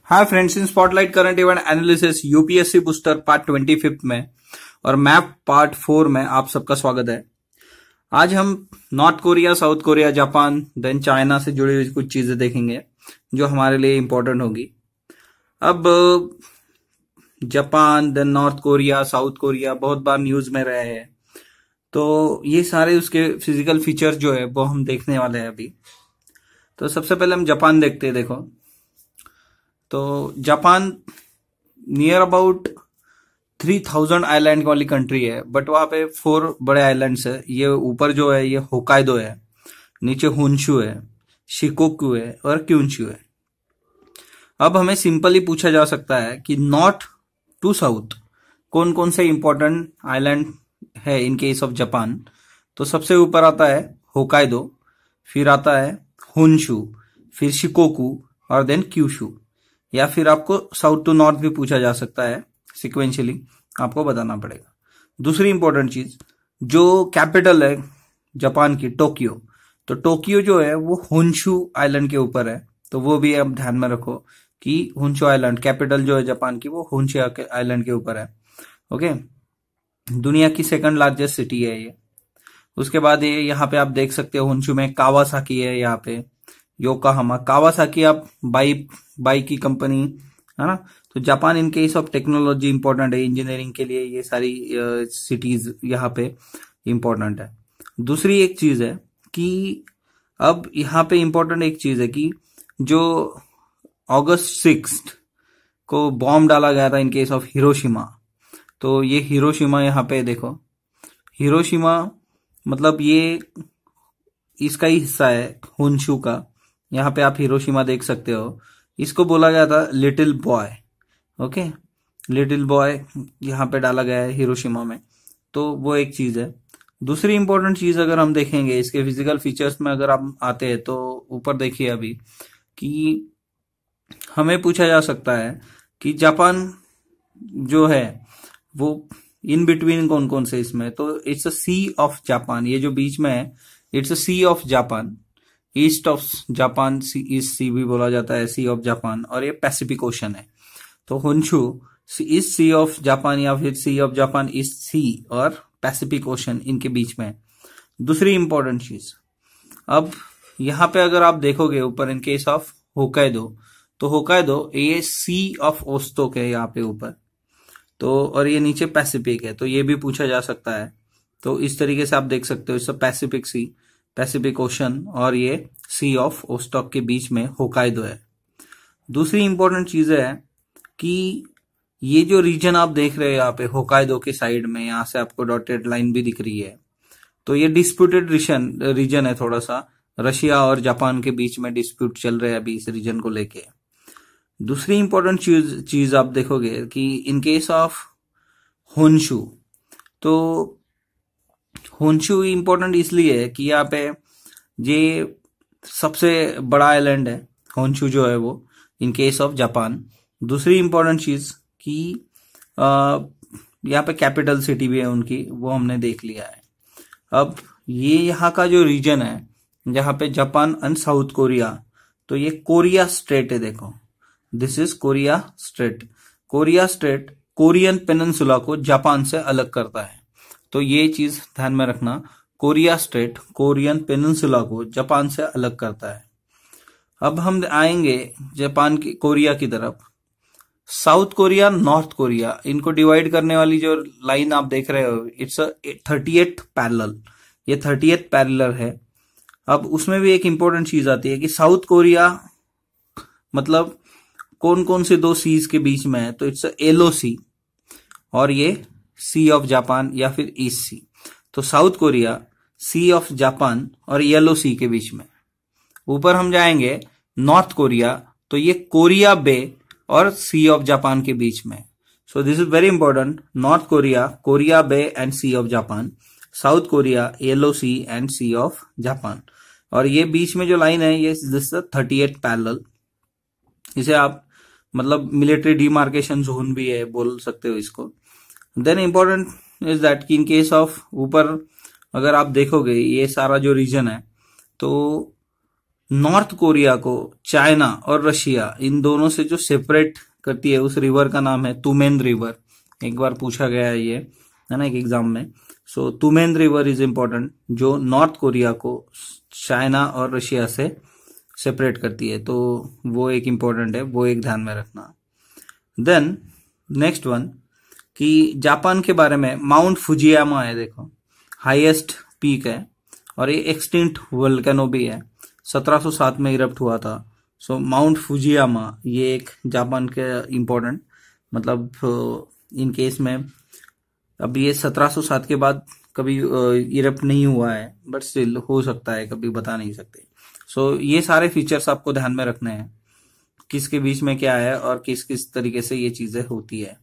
Hi friends, in spotlight current event analysis UPSC booster part 25 में और map part 4 में आप सबका स्वागत है। आज हम North Korea, South Korea, Japan, then China से जुड़ी हुई कुछ चीजें देखेंगे जो हमारे लिए इंपॉर्टेंट होगी। अब Japan, then North Korea, South Korea बहुत बार न्यूज में रहे हैं, तो ये सारे उसके फिजिकल फीचर जो है वो हम देखने वाले हैं अभी। तो सबसे पहले हम जापान देखते हैं। देखो, तो जापान नियर अबाउट 3000 आइलैंड वाली कंट्री है, बट वहां पे 4 बड़े आइलैंड्स है। ये ऊपर जो है ये होकाइदो है, नीचे होन्शु है, शिकोकू है और क्यून्शु है। अब हमें सिंपली पूछा जा सकता है कि नॉर्थ टू साउथ कौन कौन से इंपॉर्टेंट आइलैंड है इन केस ऑफ जापान। तो सबसे ऊपर आता है होकाइदो, फिर आता है होन्शु, फिर शिकोकू और देन क्यूशु। या फिर आपको साउथ टू नॉर्थ भी पूछा जा सकता है, सिक्वेंशियली आपको बताना पड़ेगा। दूसरी इंपॉर्टेंट चीज, जो कैपिटल है जापान की, टोक्यो, तो टोक्यो जो है वो होन्शु आइलैंड के ऊपर है। तो वो भी आप ध्यान में रखो कि होन्शु आइलैंड कैपिटल जो है जापान की वो होन्शु आइलैंड के ऊपर है। ओके, दुनिया की सेकंड लार्जेस्ट सिटी है ये। उसके बाद ये यहाँ पे आप देख सकते हो होन्शु में कावासाकी है, यहाँ पे योकोहामा। कावासाकी आप बाइक की कंपनी है ना। तो Japan in case of technology important है, इंजीनियरिंग के लिए ये सारी सिटीज यहाँ पे इंपॉर्टेंट है। दूसरी एक चीज है कि अब यहाँ पे इंपॉर्टेंट एक चीज है कि जो अगस्त 6 को बॉम्ब डाला गया था इन केस ऑफ हिरोशिमा, तो ये हिरोशिमा यहाँ पे देखो, हिरोशिमा मतलब ये इसका ही हिस्सा है होन्शु का। यहाँ पे आप हिरोशिमा देख सकते हो। इसको बोला गया था little boy. Okay, little boy यहाँ पे डाला गया है हिरोशिमा में, तो वो एक चीज है। दूसरी इंपॉर्टेंट चीज अगर हम देखेंगे इसके फिजिकल फीचर्स में, अगर आप आते हैं तो ऊपर देखिए अभी कि हमें पूछा जा सकता है कि जापान जो है वो इन बिटवीन कौन कौन से इसमें, तो it's a sea of Japan. ये जो बीच में है it's a sea of Japan, east of Japan, east sea भी बोला जाता है, सी ऑफ जापान, और ये पैसिफिक ओशन है। तो Honshu East Sea of Japan या फिर Sea of Japan east Sea और पैसिफिक ओशन इनके बीच में है। दूसरी इंपॉर्टेंट चीज, अब यहाँ पे अगर आप देखोगे ऊपर इन केस ऑफ होकाइदो, तो होकाइदो ये सी ऑफ ओस्टोक है यहाँ पे ऊपर, तो और ये नीचे पैसिफिक है, तो ये भी पूछा जा सकता है। तो इस तरीके से आप देख सकते हो, इस पैसिफिक सी, पैसिफिक ओशन और ये सी ऑफ ओस्टॉक के बीच में होकाइदो है। दूसरी इंपॉर्टेंट चीज है कि ये जो रीजन आप देख रहे हो यहाँ पे होकाइदो के साइड में, यहां से आपको डॉटेड लाइन भी दिख रही है, तो ये डिस्प्यूटेड रीजन है थोड़ा सा। रशिया और जापान के बीच में डिस्प्यूट चल रहे हैं अभी इस रीजन को लेके। दूसरी इंपॉर्टेंट चीज आप देखोगे कि इन केस ऑफ होन्शु, तो होन्शु इंपॉर्टेंट इसलिए है कि यहाँ पे ये सबसे बड़ा आइलैंड है होन्शु जो है वो इन केस ऑफ जापान। दूसरी इंपॉर्टेंट चीज कि यहाँ पे कैपिटल सिटी भी है उनकी, वो हमने देख लिया है। अब ये यहाँ का जो रीजन है जहाँ पे जापान एंड साउथ कोरिया, तो ये कोरिया स्ट्रेट है। देखो, this is Korea straight. Korea straight Korean peninsula को जापान से अलग करता है, तो ये चीज ध्यान में रखना। कोरिया स्ट्रेट कोरियन पेनिनसुला को जापान से अलग करता है। अब हम आएंगे जापान की कोरिया की तरफ। साउथ कोरिया, नॉर्थ कोरिया, इनको डिवाइड करने वाली जो लाइन आप देख रहे हो इट्स 38th पैरेलल, ये 38th पैरेलल है। अब उसमें भी एक इंपॉर्टेंट चीज आती है कि साउथ कोरिया मतलब कौन कौन से दो सीज के बीच में है, तो इट्स येलो सी और ये सी ऑफ जापान या फिर ईस्ट सी। तो South Korea Sea of Japan और येलो सी के बीच में। ऊपर हम जाएंगे नॉर्थ कोरिया, तो ये कोरिया बे और सी ऑफ जापान के बीच में। So this is very important. North Korea, Korea Bay and Sea of Japan, South Korea Yellow Sea and Sea of Japan, और ये बीच में जो लाइन है ये दिस 38th पैरेलल। इसे आप मतलब मिलिट्री डिमार्केशन जोन भी है, बोल सकते हो इसको। देन इंपॉर्टेंट इज दैट कि इन केस ऑफ ऊपर अगर आप देखोगे ये सारा जो रीजन है, तो नॉर्थ कोरिया को चाइना और रशिया इन दोनों से जो सेपरेट करती है उस रिवर का नाम है तुमेन रिवर। एक बार पूछा गया है ये, है ना, एक एग्जाम में। सो तुमेन रिवर इज इंपॉर्टेंट, जो नॉर्थ कोरिया को चाइना और रशिया से सेपरेट करती है, तो वो एक इंपॉर्टेंट है, वो एक ध्यान में रखना। देन नेक्स्ट वन कि जापान के बारे में माउंट फुजियामा है, देखो हाईएस्ट पीक है और ये एक्सटिंक्ट वोल्केनो भी है, 1707 में इरप्ट हुआ था। सो माउंट फुजियामा ये एक जापान के इम्पोर्टेंट, मतलब इन केस में अब ये 1707 के बाद कभी इरप्ट नहीं हुआ है, बट स्टिल हो सकता है, कभी बता नहीं सकते। सो ये सारे फीचर्स आपको ध्यान में रखने हैं, किसके बीच में क्या है और किस किस तरीके से ये चीजें होती है।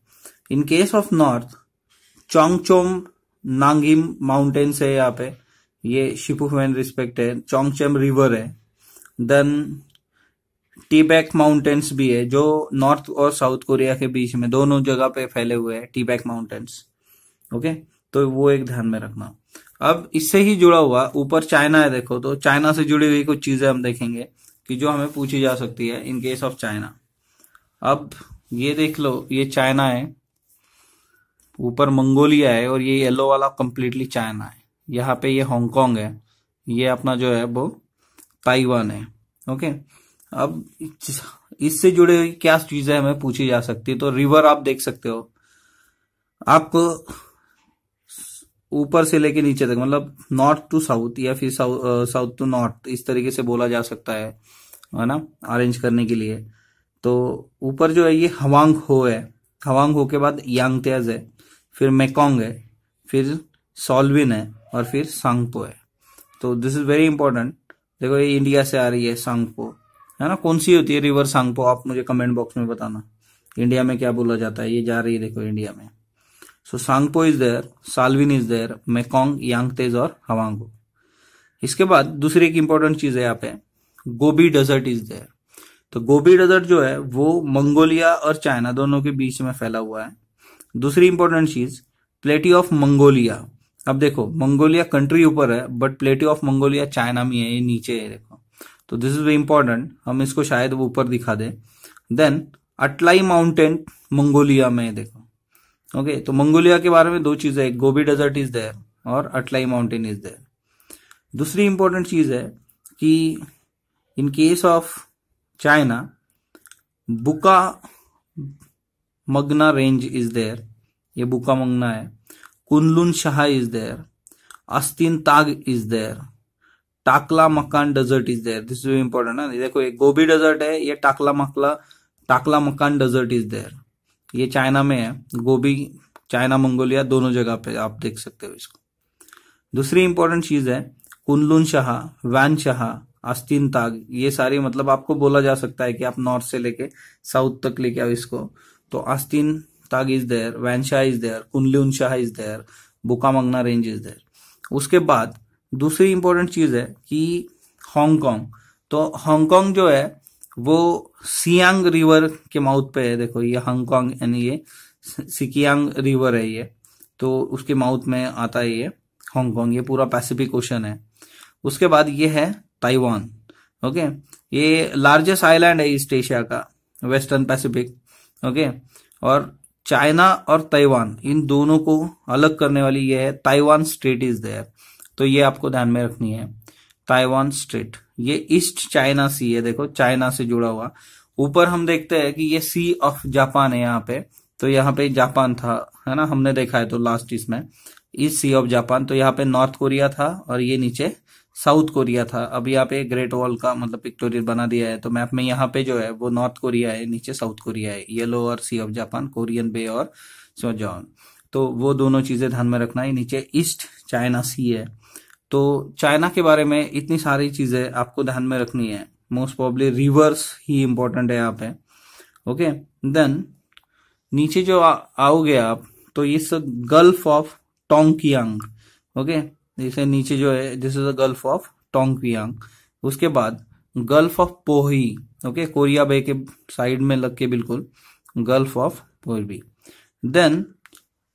इन केस ऑफ नॉर्थ, चोंगचोम नांगिम माउंटेन्स है यहाँ पे, ये शिपुफेन रिस्पेक्ट है, चोंगचेम रिवर है, देन टीबैक माउंटेन्स भी है जो नॉर्थ और साउथ कोरिया के बीच में दोनों जगह पे फैले हुए हैं, टीबैक माउंटेन्स। ओके, तो वो एक ध्यान में रखना। अब इससे ही जुड़ा हुआ ऊपर चाइना है, देखो तो चाइना से जुड़ी हुई कुछ चीजें हम देखेंगे कि जो हमें पूछी जा सकती है इन केस ऑफ चाइना। अब ये देख लो, ये चाइना है, ऊपर मंगोलिया है और ये येलो वाला कंप्लीटली चाइना है। यहाँ पे ये हांगकांग है, ये अपना जो है वो ताइवान है। ओके, अब इससे जुड़े हुई क्या चीजें हमें पूछी जा सकती है, तो रिवर आप देख सकते हो, आपको ऊपर से लेके नीचे तक, मतलब नॉर्थ टू साउथ या फिर साउथ टू नॉर्थ, इस तरीके से बोला जा सकता है ना, अरेंज करने के लिए। तो ऊपर जो है ये हवांग हो है, हवांग हो के बाद यांगतेज है, फिर मेकोंग है, फिर सॉल्विन है और फिर सांगपो है। तो दिस इज वेरी इंपॉर्टेंट। देखो ये इंडिया से आ रही है सांगपो, है ना, कौन सी होती है रिवर सांगपो, आप मुझे कमेंट बॉक्स में बताना इंडिया में क्या बोला जाता है। ये जा रही है देखो इंडिया में। So Tsangpo is there, Salween is there, Mekong, Yangtze और हवांगो। इसके बाद दूसरी एक इंपॉर्टेंट चीज है यहाँ पे, गोबी डेजर्ट इज देयर। तो गोबी डेजर्ट जो है वो मंगोलिया और चाइना दोनों के बीच में फैला हुआ है। दूसरी इंपॉर्टेंट चीज, प्लेटी ऑफ मंगोलिया। अब देखो मंगोलिया कंट्री ऊपर है, बट प्लेटी ऑफ मंगोलिया चाइना में है, ये नीचे है देखो। तो दिस इज वेरी इंपॉर्टेंट, हम इसको शायद वो ऊपर दिखा दे। देन अटलाई माउंटेन मंगोलिया में है, देखो। ओके, तो मंगोलिया के बारे में दो चीजें, गोबी डेजर्ट इज देयर और अटलाई माउंटेन इज देयर। दूसरी इंपॉर्टेंट चीज है कि इन केस ऑफ चाइना, बुका मगना रेंज इज देयर, ये बुका मंगना है, Kunlun Shan is there, Astin Tagh is there, Taklamakan desert is there. This is important ना, देखो ये गोबी डेजर्ट है, ये Taklamakan desert is there, ये चाइना में है। गोबी चाइना मंगोलिया दोनों जगह पे आप देख सकते हो इसको। दूसरी इंपॉर्टेंट चीज है कुनलुन शाह, वैन शाह, आस्तीन ताग, ये सारी मतलब आपको बोला जा सकता है कि आप नॉर्थ से लेके साउथ तक लेके आओ इसको। तो आस्तीन ताग इज देयर, वैन शाह is there, Kunlun Shan is there, बुकामंगना रेंज इज देयर। उसके बाद दूसरी इंपॉर्टेंट चीज है कि हांगकांग। तो हांगकांग जो है वो सियांग रिवर के माउथ पे है, देखो ये हांगकांग, यानी ये सिकियांग रिवर है ये, तो उसके माउथ में आता है ये हांगकांग, ये पूरा पैसिफिक ओशन है। उसके बाद ये है ताइवान। ओके, ये लार्जेस्ट आइलैंड है ईस्ट एशिया का, वेस्टर्न पैसिफिक। ओके, और चाइना और ताइवान इन दोनों को अलग करने वाली ये है ताइवान स्ट्रेट इज देयर, तो ये आपको ध्यान में रखनी है, ताइवान स्ट्रेट। ये ईस्ट चाइना सी है, देखो चाइना से जुड़ा हुआ। ऊपर हम देखते हैं कि ये सी ऑफ जापान है यहाँ पे, तो यहाँ पे जापान था, है ना, हमने देखा है तो लास्ट इसमें ईस्ट सी ऑफ जापान, तो यहाँ पे नॉर्थ कोरिया था और ये नीचे साउथ कोरिया था। अब यहाँ पे ग्रेट वॉल का मतलब पिक्टोरियल बना दिया है, तो मैप में यहाँ पे जो है वो नॉर्थ कोरिया है, नीचे साउथ कोरिया है, येलो और सी ऑफ जापान, कोरियन बे और सियोजॉन, तो वो दोनों चीजें ध्यान में रखना है। नीचे ईस्ट चाइना सी है। तो चाइना के बारे में इतनी सारी चीजें आपको ध्यान में रखनी है, मोस्ट प्रॉब्ली रिवर्स ही इंपॉर्टेंट है यहाँ पे। ओके, देन नीचे जो आओगे आप, तो इस गल्फ ऑफ टोंगकियांग। ओके, जैसे नीचे जो है this is the gulf of Tonkin. उसके बाद gulf of Bohai, okay, Korea bay के साइड में लग के बिल्कुल, gulf of Bohai. Then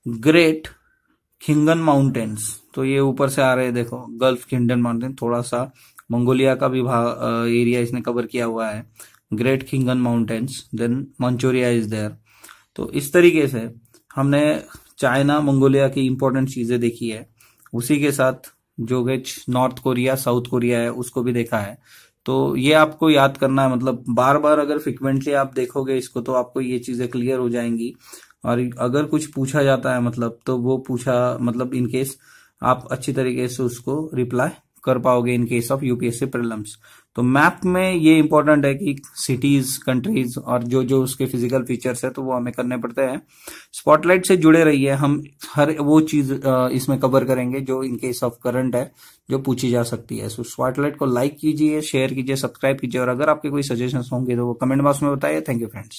great Khingan mountains, तो ये ऊपर से आ रहे हैं देखो, गल्फ खिंडन माउंटेन, थोड़ा सा मंगोलिया का भी एरिया इसने कवर किया हुआ है, great Khingan mountains, then Manchuria is there. तो इस तरीके से हमने चाइना मंगोलिया की इंपॉर्टेंट चीजें देखी है, उसी के साथ जो कि नॉर्थ कोरिया साउथ कोरिया है उसको भी देखा है। तो ये आपको याद करना है, मतलब बार बार अगर फ्रिक्वेंटली आप देखोगे इसको तो आपको ये चीजें क्लियर हो जाएंगी। और अगर कुछ पूछा जाता है मतलब तो वो पूछा मतलब इन केस आप अच्छी तरीके से उसको रिप्लाई कर पाओगे इन केस ऑफ यूपीएससी प्रीलिम्स। तो मैप में ये इंपॉर्टेंट है कि सिटीज, कंट्रीज और जो जो उसके फिजिकल फीचर्स है तो वो हमें करने पड़ते हैं। स्पॉटलाइट से जुड़े रहिए, हम हर वो चीज इसमें कवर करेंगे जो इन केस ऑफ करंट है, जो पूछी जा सकती है। सो स्पॉटलाइट को लाइक कीजिए, शेयर कीजिए, सब्सक्राइब कीजिए, और अगर आपके कोई सजेशंस होंगे तो वो कमेंट बॉक्स में बताइए। Thank you friends.